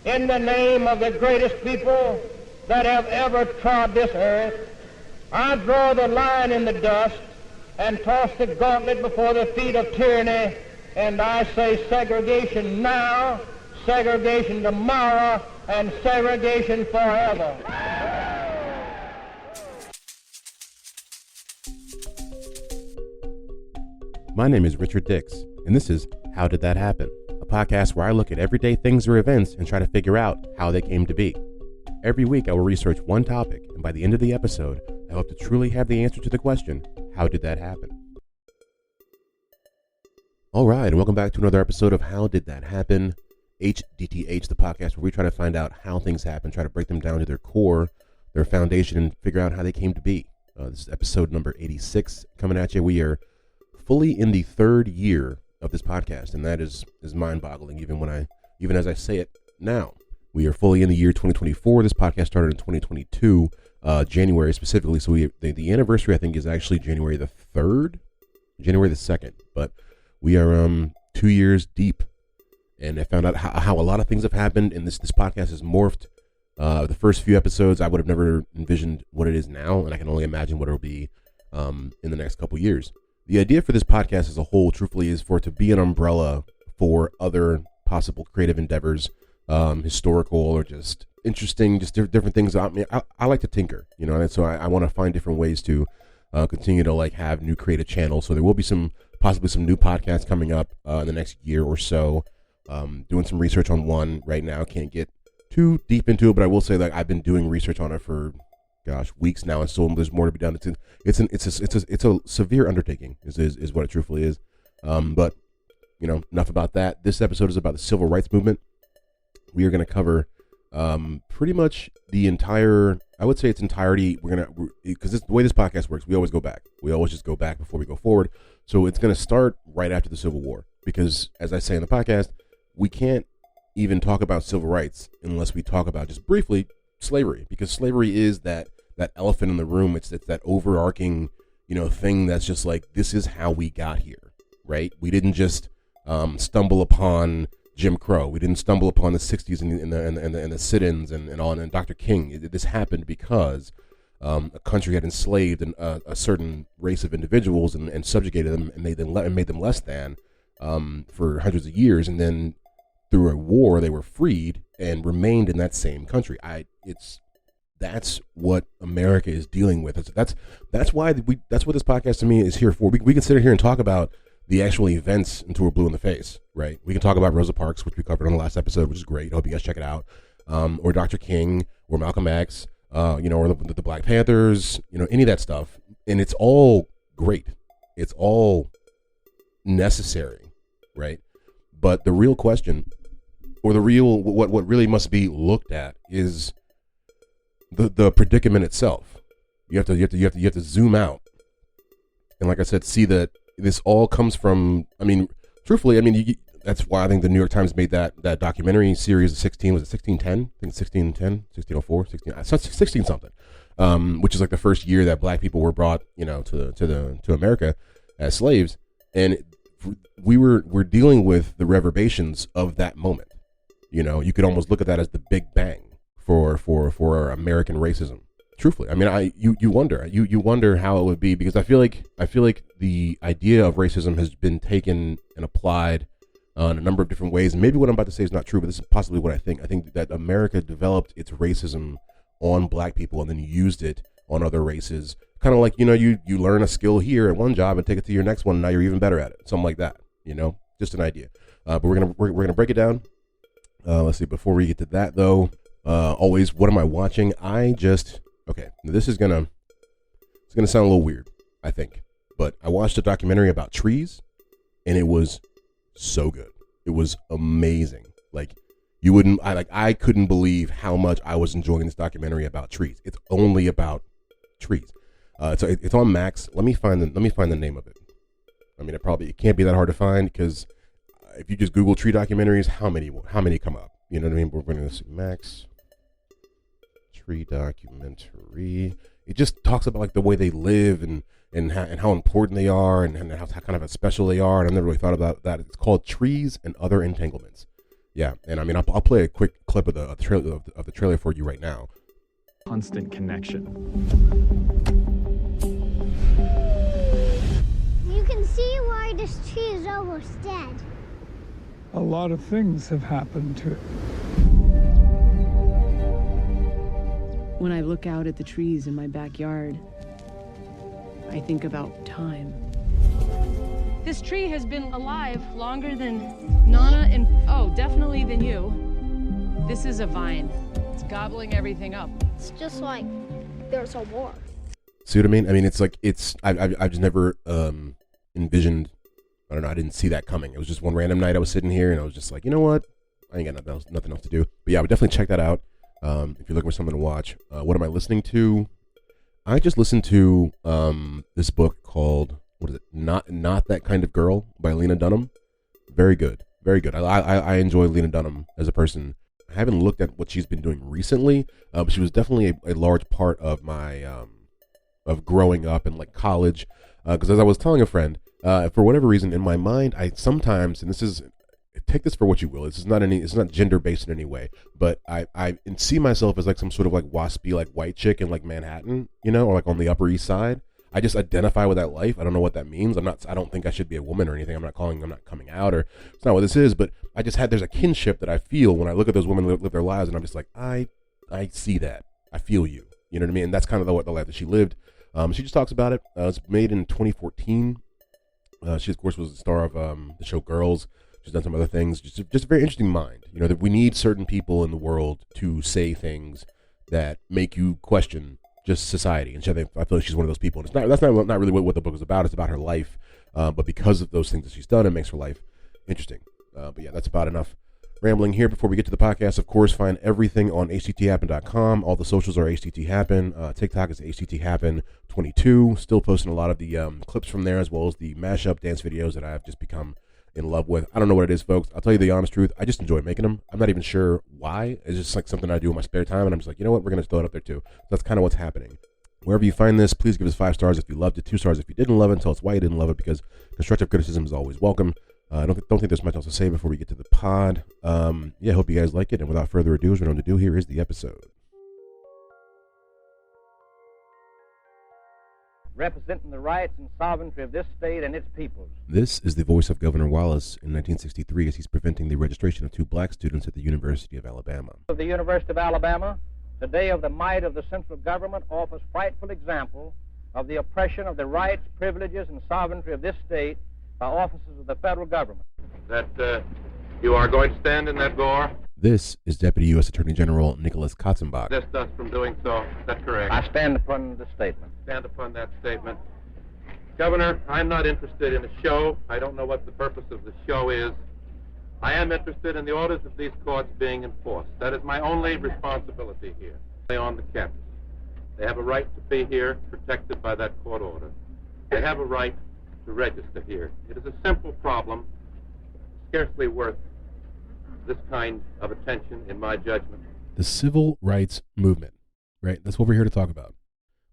in the name of the greatest people that have ever trod this earth, I draw the line in the dust and toss the gauntlet before the feet of tyranny, and I say segregation now, segregation tomorrow, and segregation forever. My name is Richard Dix, and this is How Did That Happen? A podcast where I look at everyday things or events and try to figure out how they came to be. Every week I will research one topic, and by the end of the episode, I hope to truly have the answer to the question, how did that happen? Alright, and welcome back to another episode of How Did That Happen? HDTH, the podcast where we try to find out how things happen, try to break them down to their core, their foundation, and figure out how they came to be. This is episode number 86 coming at you. We are fully in the third year of this podcast, and that is mind-boggling even as I say it now. We are fully in the year 2024. This podcast started in 2022, January specifically. So the anniversary I think is actually January the 3rd, January the 2nd. But we are 2 years deep, and I found out how a lot of things have happened, and this podcast has morphed. The first few episodes I would have never envisioned what it is now, and I can only imagine what it will be in the next couple years. The idea for this podcast as a whole, truthfully, is for it to be an umbrella for other possible creative endeavors, historical or just interesting, just different things. I like to tinker, and so I want to find different ways to continue to have new creative channels. So there will be possibly some new podcasts coming up in the next year or so. Doing some research on one right now. Can't get too deep into it, but I will say that I've been doing research on it for weeks now, and so there's more to be done. It's a severe undertaking is what it truthfully is. But enough about that. This episode is about the civil rights movement. We are going to cover pretty much the entire, I would say its entirety. Because the way this podcast works, we always go back. We always just go back before we go forward. So it's going to start right after the Civil War, because as I say in the podcast, we can't even talk about civil rights unless we talk about just briefly slavery, because slavery is that elephant in the room. It's that overarching thing that's just this is how we got here, right? We didn't just stumble upon Jim Crow. We didn't stumble upon the 60s and the sit-ins and all, and Dr. King. This happened because a country had enslaved a certain race of individuals and subjugated them and made them less than for hundreds of years, and then through a war they were freed and remained in that same country. That's what America is dealing with. That's why that's what this podcast to me is here for. We can sit here and talk about the actual events until we're blue in the face, right? We can talk about Rosa Parks, which we covered on the last episode, which is great. I hope you guys check it out. Or Dr. King, or Malcolm X, or the Black Panthers, any of that stuff. And it's all great. It's all necessary, right? But the real question, or what really must be looked at, is the predicament itself. You have to zoom out, and like I said, see that this all comes from. Truthfully, that's why I think the New York Times made that documentary series of 16. Was it 1610? I think it's 1610, 1604, 16 something. Which is the first year that Black people were brought, to America as slaves, and we're dealing with the reverberations of that moment. You could almost look at that as the Big Bang for American racism. Truthfully, you wonder how it would be, because I feel like the idea of racism has been taken and applied in a number of different ways. And maybe what I'm about to say is not true, but this is possibly what I think. I think that America developed its racism on Black people and then used it on other races. Kind of you learn a skill here at one job and take it to your next one, and now you're even better at it. Something like that. Just an idea. But we're gonna break it down. Let's see. Before we get to that, though, always, what am I watching? Okay, this is gonna sound a little weird, I think, but I watched a documentary about trees, and it was so good. It was amazing. I couldn't believe how much I was enjoying this documentary about trees. It's only about trees. So it's on Max. Let me find the name of it. It can't be that hard to find, because if you just Google tree documentaries, how many come up? You know what I mean? We're going to see Max tree documentary. It just talks about the way they live and how important they are and how kind of special they are. And I've never really thought about that. It's called Trees and Other Entanglements. Yeah, and I mean, I'll play a quick clip of the trailer for you right now. Constant connection. You can see why this tree is almost dead. A lot of things have happened to it. When I look out at the trees in my backyard, I think about time. This tree has been alive longer than Nana and, oh, definitely than you. This is a vine. It's gobbling everything up. It's just like there's a war. See what I mean? I mean, it's like, I've just never envisioned, I don't know, I didn't see that coming. It was just one random night I was sitting here and I was just like, you know what? I ain't got nothing else to do. But yeah, I would definitely check that out if you're looking for something to watch. What am I listening to? I just listened to this book called, what is it? Not That Kind of Girl by Lena Dunham. Very good. Very good. I enjoy Lena Dunham as a person. I haven't looked at what she's been doing recently, but she was definitely a large part of my of growing up and like college. Because as I was telling a friend, for whatever reason in my mind, I sometimes, and this is, take this for what you will, it's not gender based in any way, but I see myself as like some sort of like waspy like white chick in like Manhattan, you know, or like on the Upper East Side. I just identify with that life. I don't know what that means. I don't think I should be a woman or anything. I'm not coming out, or it's not what this is, but there's a kinship that I feel when I look at those women live their lives, and I'm just like, I see that. I feel you. You know what I mean? And that's kind of the life that she lived. She just talks about it. It's made in 2014. She, of course, was the star of the show Girls. She's done some other things. Just a very interesting mind. You know, that we need certain people in the world to say things that make you question just society. And I feel like she's one of those people. And that's not really what the book is about. It's about her life. But because of those things that she's done, it makes her life interesting. But yeah, that's about enough rambling here. Before we get to the podcast, of course, find everything on htthappen.com. All the socials are htthappen. TikTok is htthappen22. Still posting a lot of the clips from there, as well as the mashup dance videos that I've just become in love with. I don't know what it is, folks. I'll tell you the honest truth. I just enjoy making them. I'm not even sure why. It's just like something I do in my spare time, and I'm just like, you know what? We're going to throw it up there too. So that's kind of what's happening. Wherever you find this, please give us 5 stars if you loved it, 2 stars if you didn't love it. Tell us why you didn't love it, because constructive criticism is always welcome. I don't think there's much else to say before we get to the pod. Yeah, hope you guys like it. And without further ado, as we're going to do, here is the episode. Representing the rights and sovereignty of this state and its peoples. This is the voice of Governor Wallace in 1963 as he's preventing the registration of 2 black students at the University of Alabama. Of the University of Alabama, today of the might of the central government offers frightful example of the oppression of the rights, privileges, and sovereignty of this state by officers of the federal government. That you are going to stand in that door? This is Deputy U.S. Attorney General Nicholas Katzenbach. This us from doing so. Is that correct? I stand upon the statement. Stand upon that statement. Governor, I'm not interested in a show. I don't know what the purpose of the show is. I am interested in the orders of these courts being enforced. That is my only responsibility here. On the campus. They have a right to be here, protected by that court order. They have a right to register here. It is a simple problem, scarcely worth this kind of attention, in my judgment. The civil rights movement, right? That's what we're here to talk about.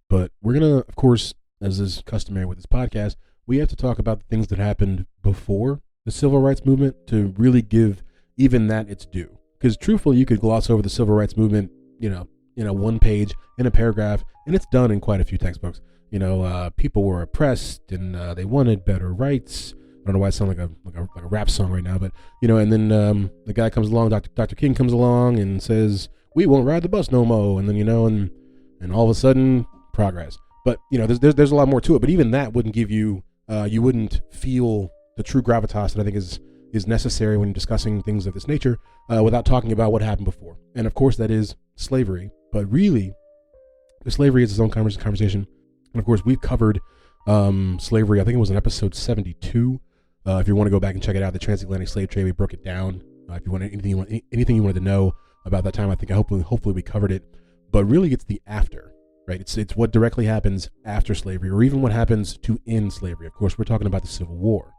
But we're going to, of course, as is customary with this podcast, we have to talk about the things that happened before the civil rights movement to really give even that its due. Because truthfully, you could gloss over the civil rights movement, you know, in a one page, in a paragraph, and it's done in quite a few textbooks. You know, people were oppressed and they wanted better rights. I don't know why it sounds like a rap song right now, but you know, and then the guy comes along, Dr. King comes along and says, "We won't ride the bus no more," and then and all of a sudden, progress. But you know, there's a lot more to it. But even that wouldn't give you, you wouldn't feel the true gravitas that I think is necessary when discussing things of this nature without talking about what happened before. And of course, that is slavery. But really, the slavery is its own conversation. And of course, we've covered slavery. I think it was in episode 72. If you want to go back and check it out, the transatlantic slave trade, we broke it down. If you want anything you wanted to know about that time, I think hopefully we covered it. But really, it's the after, right? It's what directly happens after slavery, or even what happens to end slavery. Of course, we're talking about the Civil War,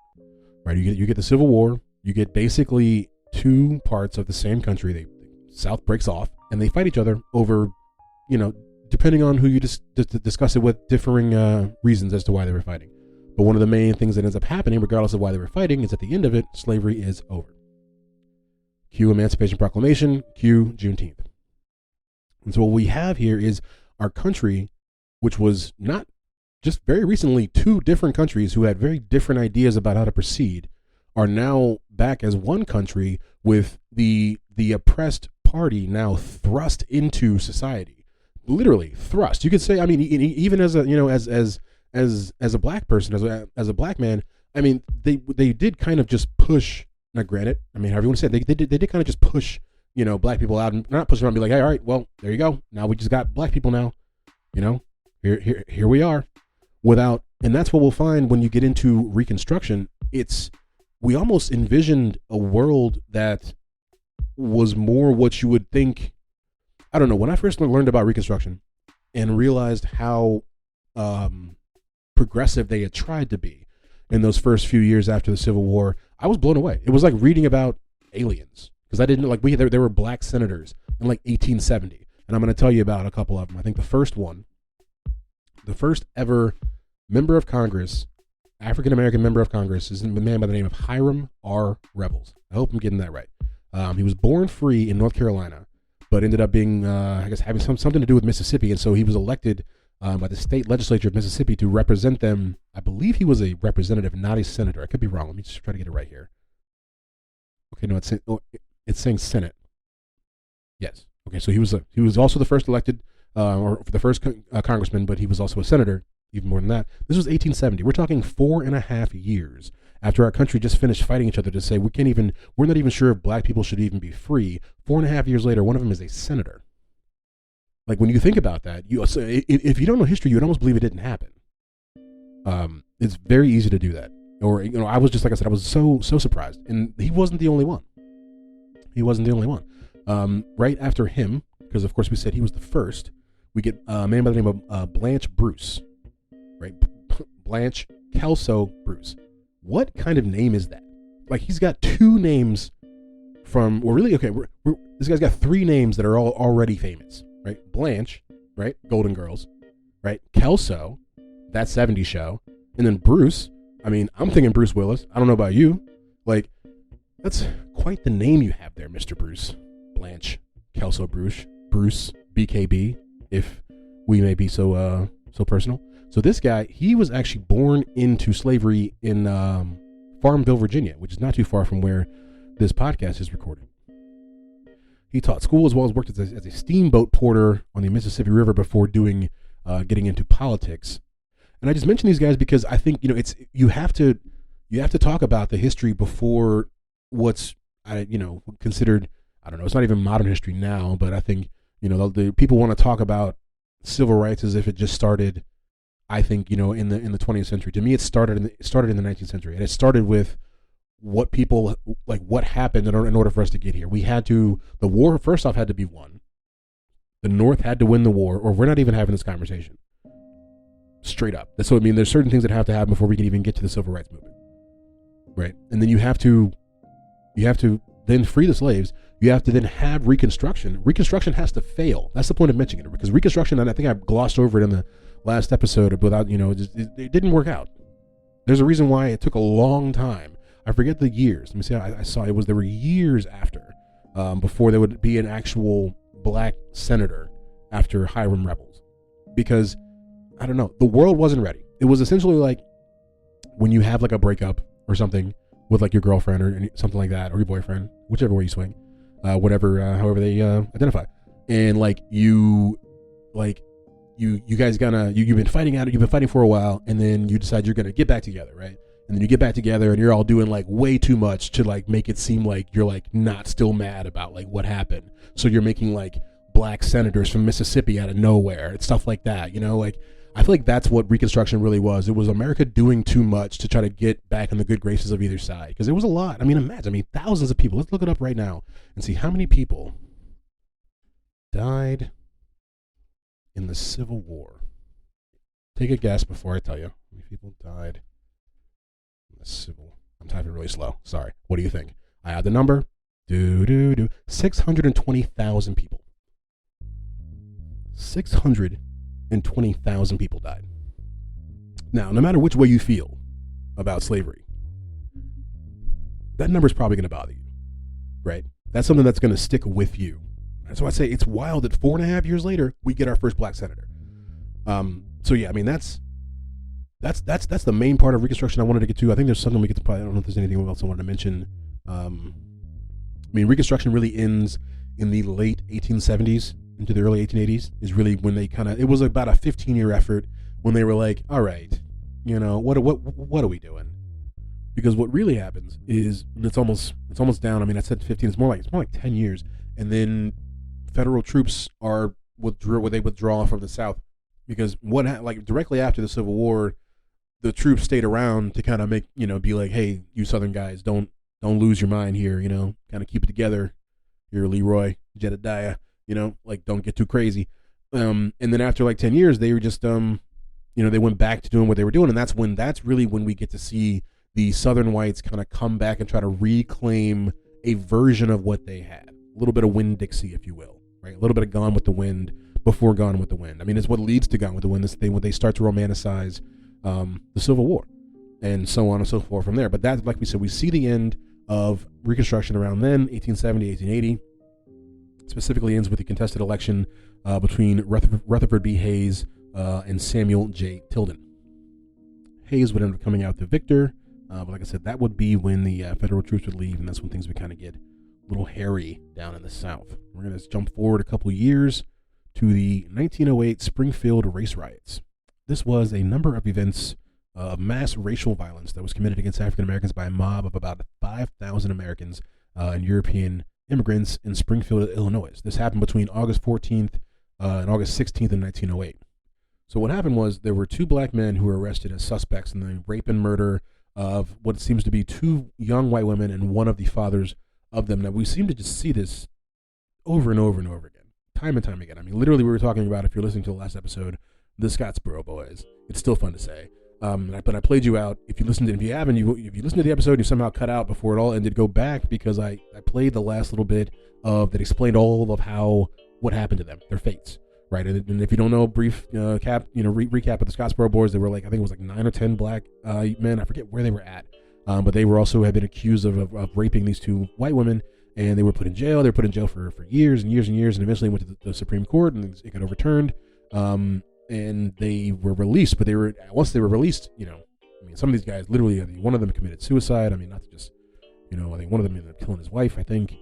right? You get the Civil War. You get basically 2 parts of the same country. The South breaks off, and they fight each other over, you know, depending on who you discuss it with, differing reasons as to why they were fighting. But one of the main things that ends up happening, regardless of why they were fighting, is at the end of it, slavery is over. Cue Emancipation Proclamation, cue Juneteenth. And so what we have here is our country, which was not just very recently two different countries who had very different ideas about how to proceed, are now back as one country with the oppressed party now thrust into society. Literally thrust. You could say, I mean, even as a, you know, as a black person, as a black man, I mean, they did kind of just push. Now, granted, I mean, however you want to say it, they did kind of just push, you know, black people out, and not push them out and be like, hey, all right, well, there you go. Now we just got black people now, you know, here we are. Without, and that's what we'll find when you get into Reconstruction. We almost envisioned a world that was more what you would think. I don't know. When I first learned about Reconstruction and realized how progressive they had tried to be in those first few years after the Civil War, I was blown away. It was like reading about aliens, because I didn't like there were black senators in like 1870, and I'm going to tell you about a couple of them. I think the first ever member of Congress, African American member of Congress, is a man by the name of Hiram R. Revels. I hope I'm getting that right. He was born free in North Carolina, but ended up being, I guess, having something to do with Mississippi, and so he was elected by the state legislature of Mississippi to represent them. I believe he was a representative, not a senator. I could be wrong. Let me just try to get it right here. Okay, no, it's saying Senate. Yes. Okay, so he was also the first elected, or the first congressman, but he was also a senator. Even more than that. This was 1870. We're talking 4.5 years after our country just finished fighting each other to say we're not even sure if black people should even be free. 4.5 years later, one of them is a senator. Like, when you think about that, if you don't know history, you would almost believe it didn't happen. It's very easy to do that. Or, you know, I was just, like I said, I was so surprised. And he wasn't the only one. Right after him, because of course we said he was the first, we get a man by the name of Blanche Bruce. Right? Blanche Kelso Bruce. What kind of name is that? Like, he's got two names from, well, really, okay, this guy's got three names that are all already famous, right? Blanche, right? Golden Girls, right? Kelso, that 70s show. And then Bruce, I mean, I'm thinking Bruce Willis. I don't know about you. Like, that's quite the name you have there, Mr. Bruce. Blanche Kelso Bruce, BKB, if we may be so personal. So this guy, he was actually born into slavery in Farmville, Virginia, which is not too far from where this podcast is recorded. He taught school as well as worked as a steamboat porter on the Mississippi River before getting into politics. And I just mention these guys because I think, you know, you have to talk about the history before what's considered, I don't know, it's not even modern history now, but I think, you know, the people want to talk about civil rights as if it just started, I think, you know, in the 20th century. To me, it started in the 19th century, and it started with what happened in order for us to get here. The war first off had to be won. The North had to win the war, or we're not even having this conversation. Straight up. So I mean, there's certain things that have to happen before we can even get to the civil rights movement, right? And then you have to then free the slaves. You have to then have Reconstruction. Reconstruction has to fail. That's the point of mentioning it, because Reconstruction, and I think I glossed over it in the last episode without, you know, it didn't work out. There's a reason why it took a long time. I forget the years. Let me see. I saw there were years after before there would be an actual black senator after Hiram Revels, because I don't know, the world wasn't ready. It was essentially like when you have like a breakup or something with like your girlfriend or something like that, or your boyfriend, whichever way you swing, however they identify, and like you guys you've been fighting for a while, and then you decide you're gonna get back together, right? And then you get back together and you're all doing like way too much to like make it seem like you're like not still mad about like what happened. So you're making like black senators from Mississippi out of nowhere and stuff like that, you know, like I feel like that's what Reconstruction really was. It was America doing too much to try to get back in the good graces of either side, because it was a lot. I mean, imagine, thousands of people. Let's look it up right now and see how many people died in the Civil War. Take a guess before I tell you how many people died in the Civil. I'm typing really slow. Sorry. What do you think? I have the number. 620,000 people. 620,000 people died. Now, no matter which way you feel about slavery, that number is probably going to bother you, right? That's something that's going to stick with you. So I say it's wild that 4.5 years later we get our first black senator. So yeah, I mean that's the main part of Reconstruction I wanted to get to. I think there's something we get to probably. I don't know if there's anything else I wanted to mention. I mean, Reconstruction really ends in the late 1870s into the early 1880s. Is really when they it was about a 15-year effort when they were like, all right, what are we doing? Because what really happens is it's almost down. I mean, I said 15. It's more like 10 years, and then federal troops withdraw from the South because directly after the Civil War, the troops stayed around to kind of make be like, hey, you Southern guys, don't lose your mind here. Kind of keep it together. Here, Leroy, Jedediah. Don't get too crazy. And then after like 10 years, they were just they went back to doing what they were doing, and that's really when we get to see the Southern whites kind of come back and try to reclaim a version of what they had. A little bit of Winn-Dixie, if you will, right? A little bit of Gone with the Wind before Gone with the Wind. I mean, it's what leads to Gone with the Wind, this thing when they start to romanticize the Civil War and so on and so forth from there. But that, like we said, we see the end of Reconstruction around then, 1870, 1880. Specifically ends with the contested election between Rutherford B. Hayes and Samuel J. Tilden. Hayes would end up coming out the victor. But like I said, that would be when the federal troops would leave, and that's when things would kind of get a little hairy down in the South. We're going to jump forward a couple years to the 1908 Springfield race riots. This was a number of events of mass racial violence that was committed against African Americans by a mob of about 5,000 Americans and European immigrants in Springfield, Illinois. This happened between August 14th and August 16th in 1908. So what happened was there were two black men who were arrested as suspects in the rape and murder of what seems to be two young white women and one of the fathers of them. Now, we seem to just see this over and over and over again, time and time again. I mean, literally, we were talking about, if you're listening to the last episode, the Scottsboro Boys. It's still fun to say. But I played you out. If you listened to the episode, you somehow cut out before it all ended, go back because I played the last little bit that explained all of what happened to them, their fates. Right, and if you don't know, brief recap of the Scottsboro Boys, they were I think it was 9 or 10 black men. I forget where they were at, but they were also had been accused of raping these two white women, and they were put in jail. They were put in jail for years and years and years, and eventually went to the Supreme Court, and it got overturned. And they were released, but once they were released, I mean, some of these guys literally, one of them committed suicide. I mean, not to just, I think one of them ended up killing his wife. I think.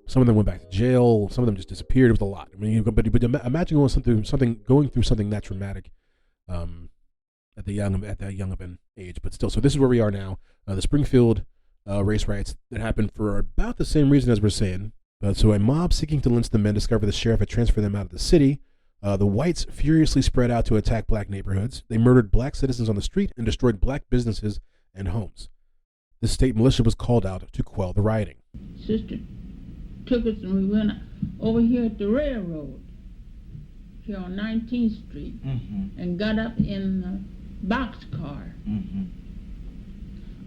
Some of them went back to jail. Some of them just disappeared. It was a lot. I mean, but imagine going through something that traumatic at that young of an age. But still, so this is where we are now. The Springfield race riots that happened for about the same reason as we're saying. So a mob seeking to lynch the men discovered the sheriff had transferred them out of the city. The whites furiously spread out to attack black neighborhoods. They murdered black citizens on the street and destroyed black businesses and homes. The state militia was called out to quell the rioting. Sister took us and we went over here at the railroad here on 19th Street and got up in the boxcar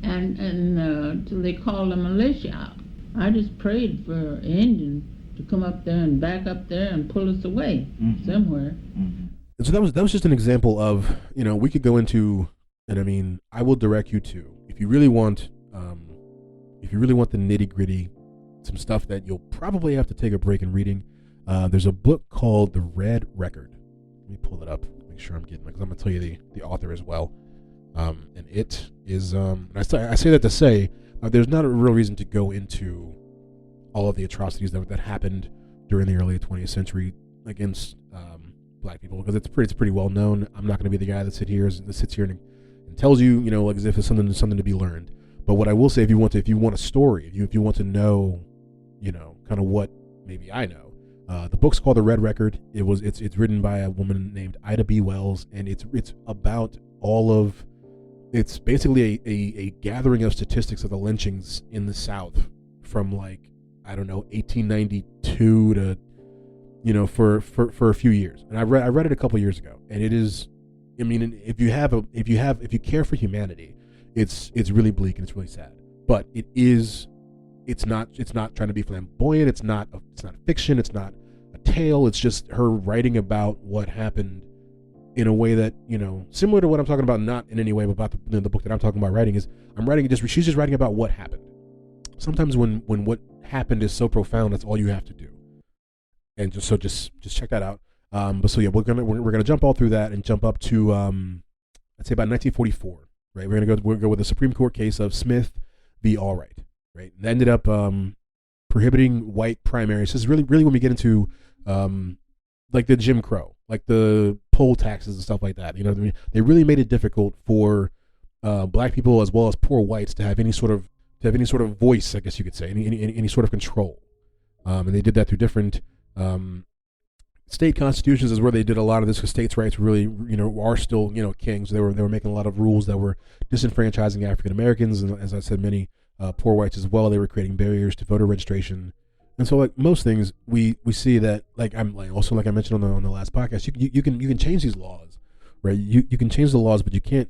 and till they called the militia out. I just prayed for an Indian to come up there and back up there and pull us away somewhere. And so that was just an example of, we could go into, and I mean, I will direct you to, if you really want the nitty gritty, some stuff that you'll probably have to take a break in reading. There's a book called The Red Record. Let me pull it up, make sure I'm getting it, because I'm going to tell you the author as well. And it is, and I say that to say, there's not a real reason to go into all of the atrocities that happened during the early 20th century against black people, because it's pretty well known. I'm not going to be the guy that sits here and tells you, as if it's something to be learned. But what I will say, if you want a story, if you want to know, kind of what maybe I know, the book's called The Red Record. It's written by a woman named Ida B. Wells, and it's about it's basically a gathering of statistics of the lynchings in the South from 1892 to, for a few years. And I read it a couple years ago, and it is, I mean, if you care for humanity, it's really bleak and it's really sad. But it's not trying to be flamboyant. It's not fiction. It's not a tale. It's just her writing about what happened in a way that, similar to what I'm talking about, not in any way about the book that I'm talking about writing is she's just writing about what happened. sometimes when what happened is so profound, that's all you have to do. And just check that out. But so yeah, we're gonna jump all through that and jump up to I'd say about 1944. Right, we'll go with the Supreme Court case of Smith v. Allwright. Right, and that ended up prohibiting white primaries. This is really when we get into like the Jim Crow, like the poll taxes and stuff like that. You know what I mean? They really made it difficult for black people as well as poor whites to have any sort of voice, I guess you could say, any sort of control. And they did that through different state constitutions, is where they did a lot of this, because states' rights really, are still, king. So they were making a lot of rules that were disenfranchising African Americans, and as I said, many poor whites as well. They were creating barriers to voter registration. And so, like most things, we see that, like I mentioned on the last podcast, you can change these laws, right? You can change the laws, but you can't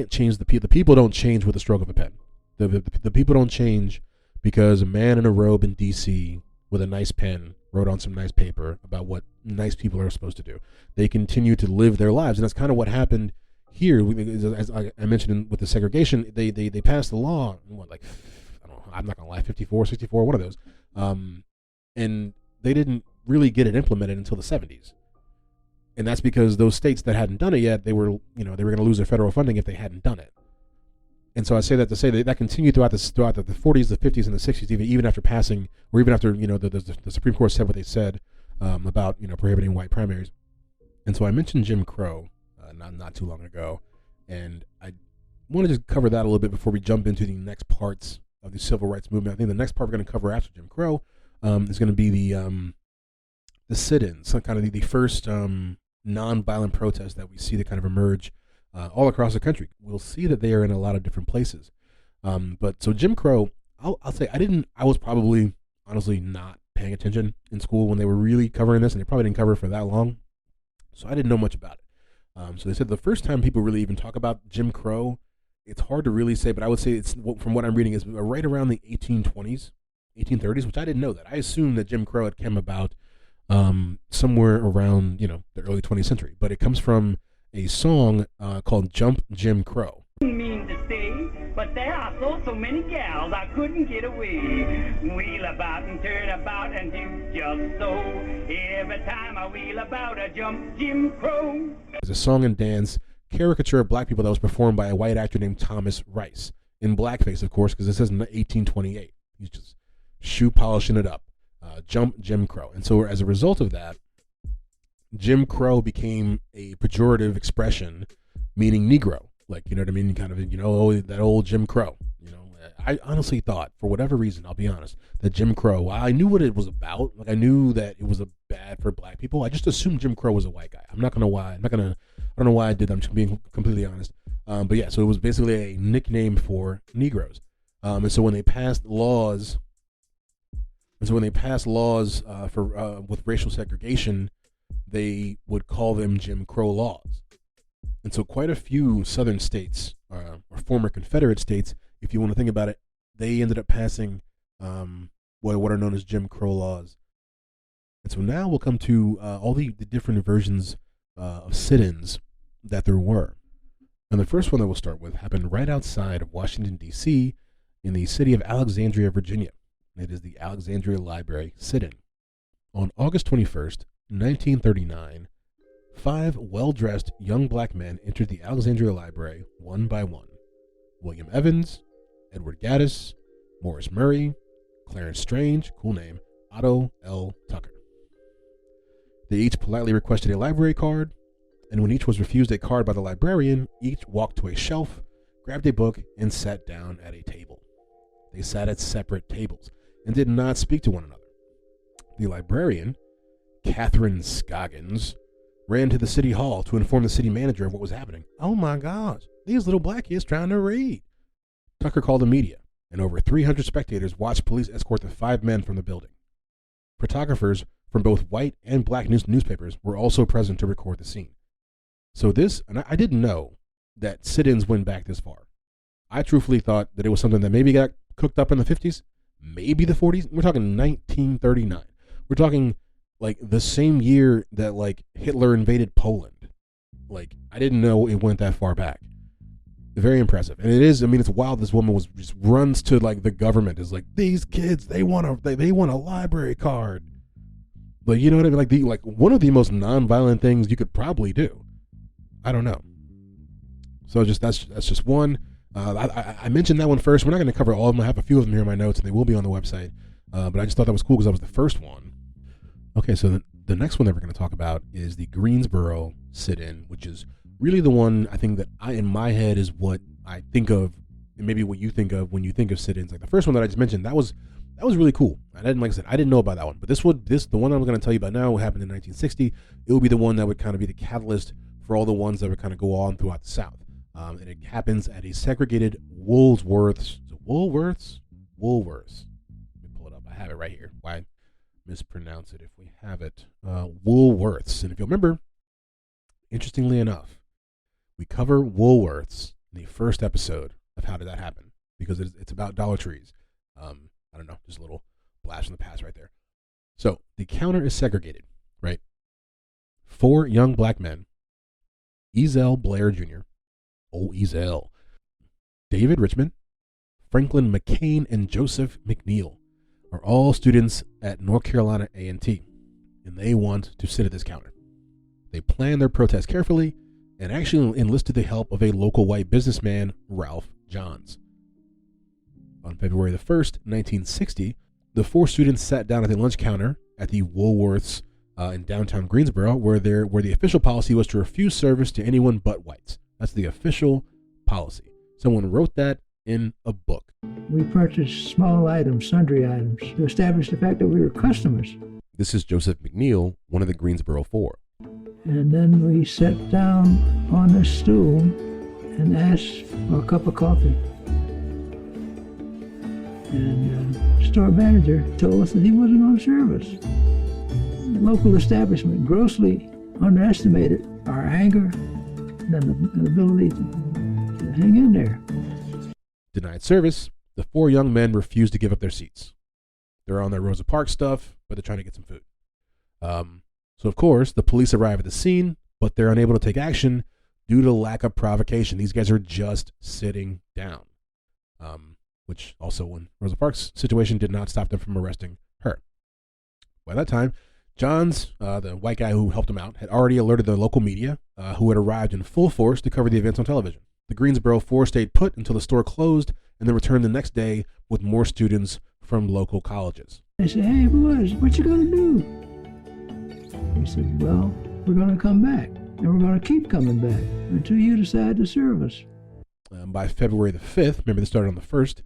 change the people. The people don't change with the stroke of a pen. The people don't change because a man in a robe in D.C. with a nice pen wrote on some nice paper about what nice people are supposed to do. They continue to live their lives, and that's kind of what happened here. As I mentioned with the segregation, they passed the law. I don't know, I'm not gonna lie, 54, 64, one of those. And they didn't really get it implemented until the 70s. And that's because those states that hadn't done it yet, they were going to lose their federal funding if they hadn't done it. And so I say that to say that continued throughout the 40s, the 50s, and the 60s, even after passing, or even after the Supreme Court said what they said about prohibiting white primaries. And so I mentioned Jim Crow not too long ago, and I want to just cover that a little bit before we jump into the next parts of the civil rights movement. I think the next part we're going to cover after Jim Crow is going to be the sit-ins, so kind of the first non-violent protests that we see that kind of emerge all across the country. We'll see that they are in a lot of different places. But so Jim Crow, I'll say I was probably honestly not paying attention in school when they were really covering this, and they probably didn't cover it for that long, so I didn't know much about it. So they said the first time people really even talk about Jim Crow, it's hard to really say, but I would say it's, from what I'm reading, is right around the 1820s. 1830s, which I didn't know that. I assumed that Jim Crow had come about somewhere around, the early 20th century. But it comes from a song called Jump Jim Crow. Mean to say, but there are so many gals I couldn't get away. Wheel about and turn about and do just so. Every time I wheel about, I jump Jim Crow. It's a song and dance caricature of black people that was performed by a white actor named Thomas Rice. In blackface, of course, because it says 1828. He's just shoe polishing it up. Jump Jim Crow. And so as a result of that, Jim Crow became a pejorative expression meaning Negro. Like, you know what I mean? Kind of, that old Jim Crow. I honestly thought, for whatever reason, I'll be honest, that Jim Crow, I knew what it was about. Like, I knew that it was bad for black people. I just assumed Jim Crow was a white guy. I don't know why I did that. I'm just being completely honest. But yeah, so it was basically a nickname for Negroes. And so when they passed laws for with racial segregation, they would call them Jim Crow laws. And so quite a few southern states, or former Confederate states, if you want to think about it, they ended up passing what are known as Jim Crow laws. And so now we'll come to all the different versions of sit-ins that there were. And the first one that we'll start with happened right outside of Washington, D.C., in the city of Alexandria, Virginia. It is the Alexandria Library sit-in. On August 21st, 1939, 5 well-dressed young black men entered the Alexandria Library one by one. William Evans, Edward Gaddis, Morris Murray, Clarence Strange, cool name, Otto L. Tucker. They each politely requested a library card, and when each was refused a card by the librarian, each walked to a shelf, grabbed a book, and sat down at a table. They sat at separate tables and did not speak to one another. The librarian, Catherine Scoggins, ran to the city hall to inform the city manager of what was happening. Oh my gosh, these little black kids trying to read. Tucker called the media, and over 300 spectators watched police escort the 5 men from the building. Photographers from both white and black newspapers were also present to record the scene. So and I didn't know that sit-ins went back this far. I truthfully thought that it was something that maybe got cooked up in the 50s, maybe the 40s. We're talking 1939. We're talking like the same year that like Hitler invaded Poland. Like, I didn't know it went that far back. Very impressive. And it is, I mean, it's wild. This woman just runs to like the government, is like, these kids, they want a library card. But you know what I mean? Like one of the most nonviolent things you could probably do. I don't know. So that's just one. I mentioned that one first. We're not going to cover all of them. I have a few of them here in my notes, and they will be on the website. But I just thought that was cool because that was the first one. Okay, so the next one that we're going to talk about is the Greensboro sit-in, which is really the one I think that in my head is what I think of, and maybe what you think of when you think of sit-ins. Like the first one that I just mentioned, that was really cool. Like I said, I didn't know about that one. But the one I'm going to tell you about now happened in 1960. It will be the one that would kind of be the catalyst for all the ones that would kind of go on throughout the South. And it happens at a segregated Woolworths. Woolworths? Woolworths. Let me pull it up. I have it right here. Why mispronounce it if we have it? Woolworths. And if you remember, interestingly enough, we cover Woolworths in the first episode of How Did That Happen? Because it's about Dollar Trees. I don't know, just a little blast from the past right there. So the counter is segregated, right? 4 young black men, Ezell Blair Jr., Ezell, David Richmond, Franklin McCain, and Joseph McNeil are all students at North Carolina A&T, and they want to sit at this counter. They planned their protest carefully and actually enlisted the help of a local white businessman, Ralph Johns. On February the 1st, 1960, the 4 students sat down at the lunch counter at the Woolworths in downtown Greensboro, where the official policy was to refuse service to anyone but whites. That's the official policy. Someone wrote that in a book. We purchased small items, sundry items, to establish the fact that we were customers. This is Joseph McNeil, one of the Greensboro 4. And then we sat down on a stool and asked for a cup of coffee. And the store manager told us that he wasn't going to serve us. The local establishment grossly underestimated our anger and the ability to hang in there. Denied service, the 4 young men refused to give up their seats. They're on their Rosa Parks stuff, but they're trying to get some food. So, of course, the police arrive at the scene, but they're unable to take action due to lack of provocation. These guys are just sitting down. Which also, in Rosa Parks' situation, did not stop them from arresting her. By that time, Johns, the white guy who helped him out, had already alerted the local media, who had arrived in full force to cover the events on television. The Greensboro 4 stayed put until the store closed and then returned the next day with more students from local colleges. They said, "Hey, boys, what you going to do?" We said, "Well, we're going to come back, and we're going to keep coming back until you decide to serve us." By February the 5th, remember this started on the 1st,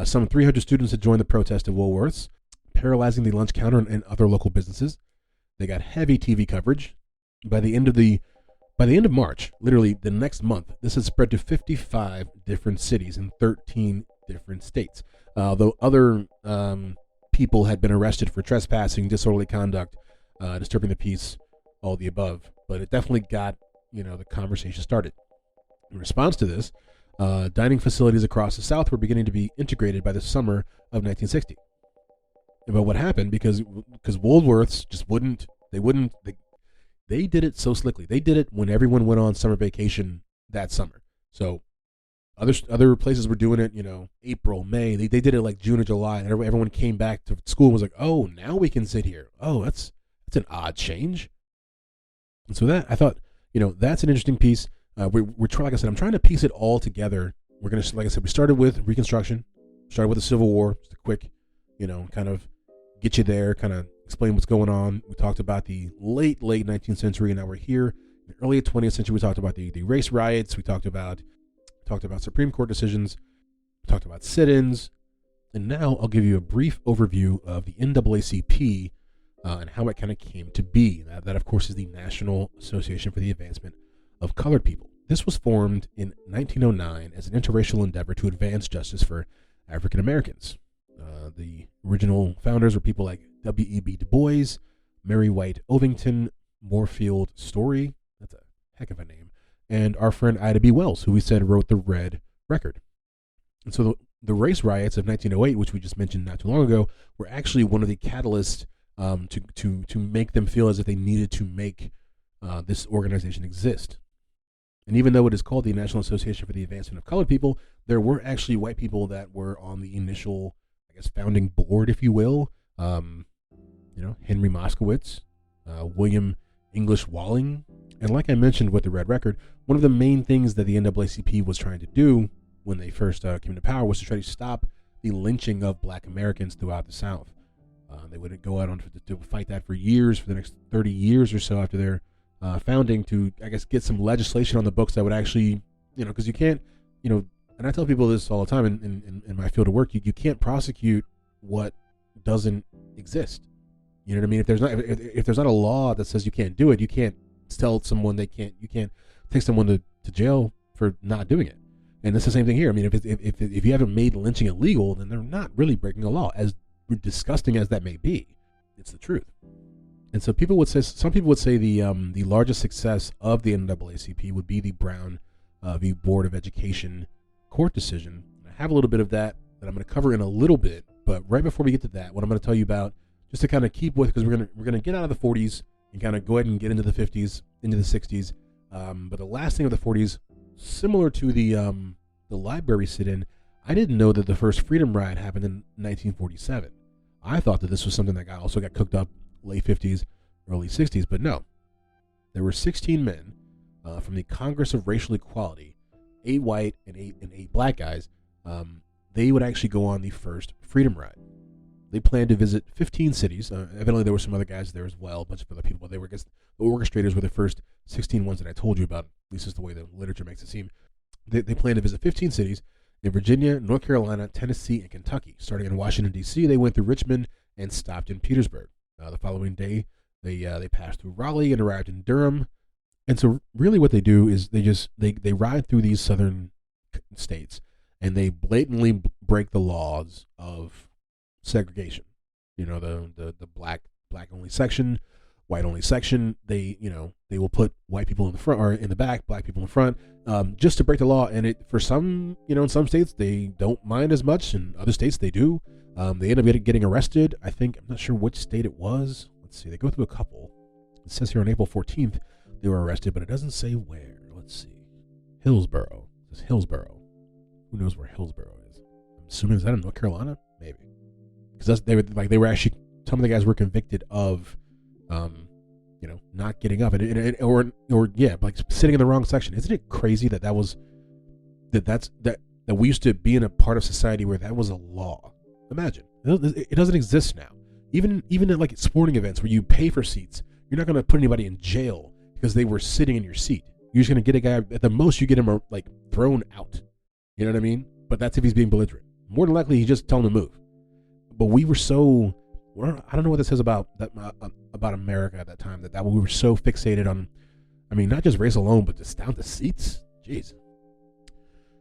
some 300 students had joined the protest at Woolworths, paralyzing the lunch counter and other local businesses. They got heavy TV coverage. By the end of March, literally the next month, this had spread to 55 different cities in 13 different states. Though other people had been arrested for trespassing, disorderly conduct, disturbing the peace, all the above. But it definitely got, the conversation started. In response to this, dining facilities across the South were beginning to be integrated by the summer of 1960. But what happened, because Woolworths just they did it so slickly. They did it when everyone went on summer vacation that summer. So other places were doing it, April, May. They did it like June or July, and everyone came back to school and was like, "Oh, now we can sit here. Oh, that's an odd change." And so that, I thought, that's an interesting piece. We're trying, like I said, I'm trying to piece it all together. We're going to, like I said, we started with Reconstruction, started with the Civil War, just a quick, kind of get you there, kind of explain what's going on. We talked about the late 19th century, and now we're here in the early 20th century. We talked about the race riots. We talked about Supreme Court decisions. We talked about sit-ins. And now I'll give you a brief overview of the NAACP and how it kind of came to be. That, of course, is the National Association for the Advancement of Colored People. This was formed in 1909 as an interracial endeavor to advance justice for African Americans. The original founders were people like W.E.B. Du Bois, Mary White Ovington, Moorfield Story, that's a heck of a name, and our friend Ida B. Wells, who we said wrote the Red Record. And so the race riots of 1908, which we just mentioned not too long ago, were actually one of the catalysts to make them feel as if they needed to make this organization exist. And even though it is called the National Association for the Advancement of Colored People, there were actually white people that were on the initial, I guess, founding board, if you will. Henry Moskowitz, William English Walling. And like I mentioned with the Red Record, one of the main things that the NAACP was trying to do when they first came to power was to try to stop the lynching of black Americans throughout the South. They would go out to fight that for years, for the next 30 years or so after their founding, to, I guess, get some legislation on the books that would actually, because you can't, and I tell people this all the time in my field of work, you can't prosecute what doesn't exist. You know what I mean? If there's not a law that says you can't do it, you can't tell someone you can't take someone to jail for not doing it. And it's the same thing here. I mean, if you haven't made lynching illegal, then they're not really breaking a law. As disgusting as that may be, it's the truth. And so some people would say the largest success of the NAACP would be the Brown v. Board of Education court decision. I have a little bit of that I'm going to cover in a little bit, but right before we get to that, what I'm going to tell you about, just to kind of keep with, because we're going to get out of the 40s and kind of go ahead and get into the 50s, into the 60s. But the last thing of the 40s, similar to the library sit-in, I didn't know that the first Freedom Ride happened in 1947. I thought that this was something that also got cooked up late 50s, early 60s, but no. There were 16 men from the Congress of Racial Equality, 8 white and 8 black guys. They would actually go on the first Freedom Ride. They planned to visit 15 cities. Evidently, there were some other guys there as well, a bunch of other people. But they were, I guess, the orchestrators were the first 16 ones that I told you about. At least is the way the literature makes it seem. They planned to visit 15 cities in Virginia, North Carolina, Tennessee, and Kentucky. Starting in Washington, D.C., they went through Richmond and stopped in Petersburg. The following day, they passed through Raleigh and arrived in Durham. And so really what they do is they ride through these southern states, and they blatantly break the laws of segregation. The black only section, white only section. They will put white people in the front or in the back, black people in front, just to break the law. And for some, in some states they don't mind as much, in other states they do. They end up getting arrested. I'm not sure which state it was. Let's see. They go through a couple. It says here on April 14th they were arrested, but it doesn't say where. Let's see. Hillsborough. It says Hillsborough. Who knows where Hillsborough is? I'm assuming, is that in North Carolina? Maybe. Because they were actually, some of the guys were convicted of, not getting up or like sitting in the wrong section. Isn't it crazy that we used to be in a part of society where that was a law? Imagine. It doesn't exist now. Even at like sporting events where you pay for seats, you're not going to put anybody in jail because they were sitting in your seat. You're just going to get a guy, at the most you get him like thrown out. You know what I mean? But that's if he's being belligerent. More than likely, he's just telling him to move. But we were so, I don't know what this says about America at that time, that we were so fixated on, not just race alone, but just down to seats. Jeez.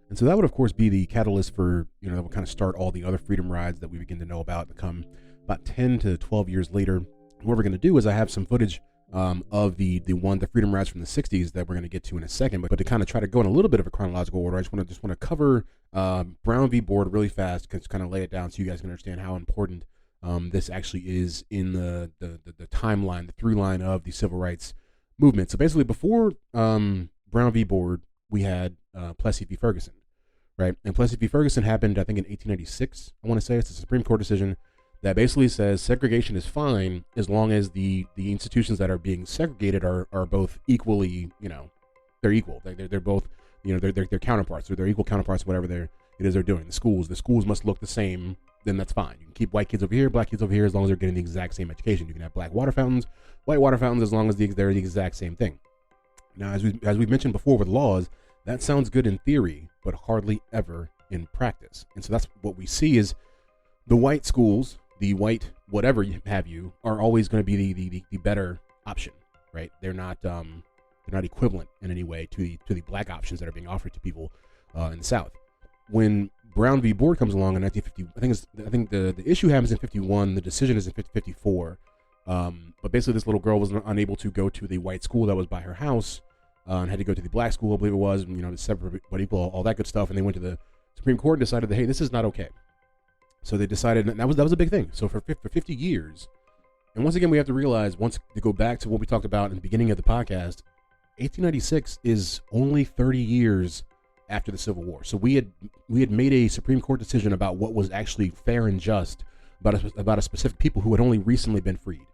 And so that would, of course, be the catalyst for, that would kind of start all the other freedom rides that we begin to know about and come about 10 to 12 years later. What we're going to do is I have some footage of the freedom rides from the 60s that we're going to get to in a second. But to kind of try to go in a little bit of a chronological order, I just want to cover Brown v. Board really fast, to kind of lay it down so you guys can understand how important this actually is in the timeline, the through line of the civil rights movement. So basically, before Brown v. Board, we had Plessy v. Ferguson, right? And Plessy v. Ferguson happened, I think, in 1896. I want to say it's a Supreme Court decision that basically says segregation is fine as long as the institutions that are being segregated are both equally, they're equal. They're both, they're counterparts. They're equal counterparts, whatever they're doing. The schools must look the same. Then that's fine. You can keep white kids over here, black kids over here, as long as they're getting the exact same education. You can have black water fountains, white water fountains, as long as they're the exact same thing. Now, as we've mentioned before with laws, that sounds good in theory, but hardly ever in practice. And so that's what we see is the white schools, the white whatever you have you, are always going to be the better option, right? They're not equivalent in any way to the black options that are being offered to people in the South. When Brown v. Board comes along in 1950, I think the issue happens in 51. The decision is in 54. But basically, this little girl was unable to go to the white school that was by her house, and had to go to the black school, I believe it was. The separate but equal, all that good stuff. And they went to the Supreme Court and decided that, hey, this is not okay. So they decided, and that was a big thing. So for 50 years, and once again, we have to realize, once to go back to what we talked about in the beginning of the podcast, 1896 is only 30 years after the Civil War. So we had made a Supreme Court decision about what was actually fair and just about a specific people who had only recently been freed.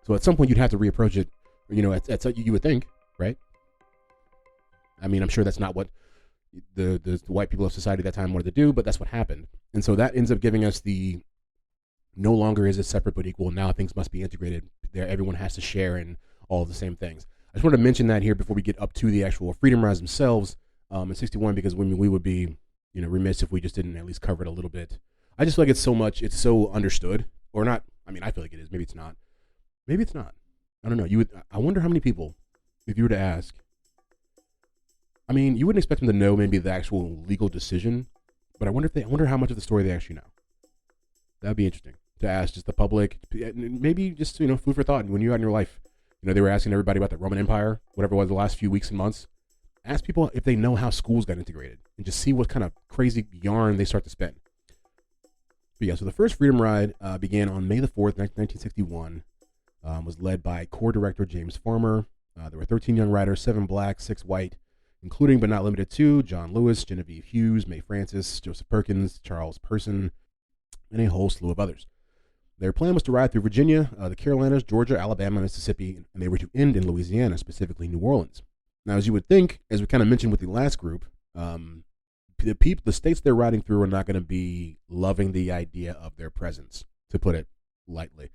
So at some point you'd have to reapproach it, you know, you would think, right? I mean, I'm sure that's not what the white people of society at that time wanted to do, but that's what happened. And so that ends up giving us the no longer is it separate but equal. Now things must be integrated. There, everyone has to share in all of the same things. I just wanted to mention that here before we get up to the actual freedom rides themselves in 61, because we would be, you know, remiss if we just didn't at least cover it a little bit. I just feel like it's so understood, or not. I mean, I feel like it is. Maybe it's not. Maybe it's not. I don't know. I wonder how many people, if you were to ask, I mean, you wouldn't expect them to know maybe the actual legal decision, but I wonder how much of the story they actually know. That'd be interesting to ask just the public, maybe just, you know, food for thought. When you're out in your life, you know, they were asking everybody about the Roman Empire, whatever it was the last few weeks and months. Ask people if they know how schools got integrated and just see what kind of crazy yarn they start to spin. But yeah, so the first Freedom Ride began on May the 4th, 1961, was led by Corps Director James Farmer. There were 13 young riders, 7 black, 6 white, including but not limited to John Lewis, Genevieve Hughes, May Francis, Joseph Perkins, Charles Person, and a whole slew of others. Their plan was to ride through Virginia, the Carolinas, Georgia, Alabama, Mississippi, and they were to end in Louisiana, specifically New Orleans. Now, as you would think, as we kind of mentioned with the last group, the states they're riding through are not going to be loving the idea of their presence, to put it lightly.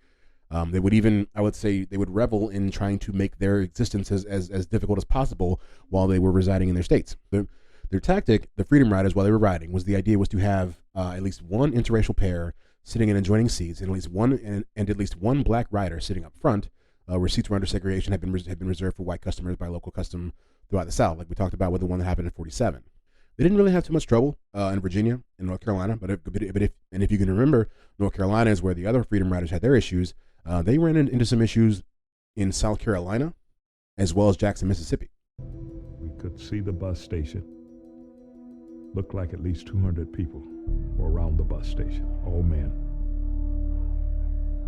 They would even, I would say, they would revel in trying to make their existence as difficult as possible while they were residing in their states. Their tactic, the Freedom Riders, while they were riding, was the idea was to have at least one interracial pair sitting in adjoining seats, and at least one black rider sitting up front, where seats were under segregation had been reserved for white customers by local custom throughout the South, like we talked about with the one that happened in 47. They didn't really have too much trouble in Virginia and North Carolina, but if you can remember, North Carolina is where the other Freedom Riders had their issues. They ran into some issues in South Carolina, as well as Jackson, Mississippi. We could see the bus station. Looked like at least 200 people were around the bus station, all men.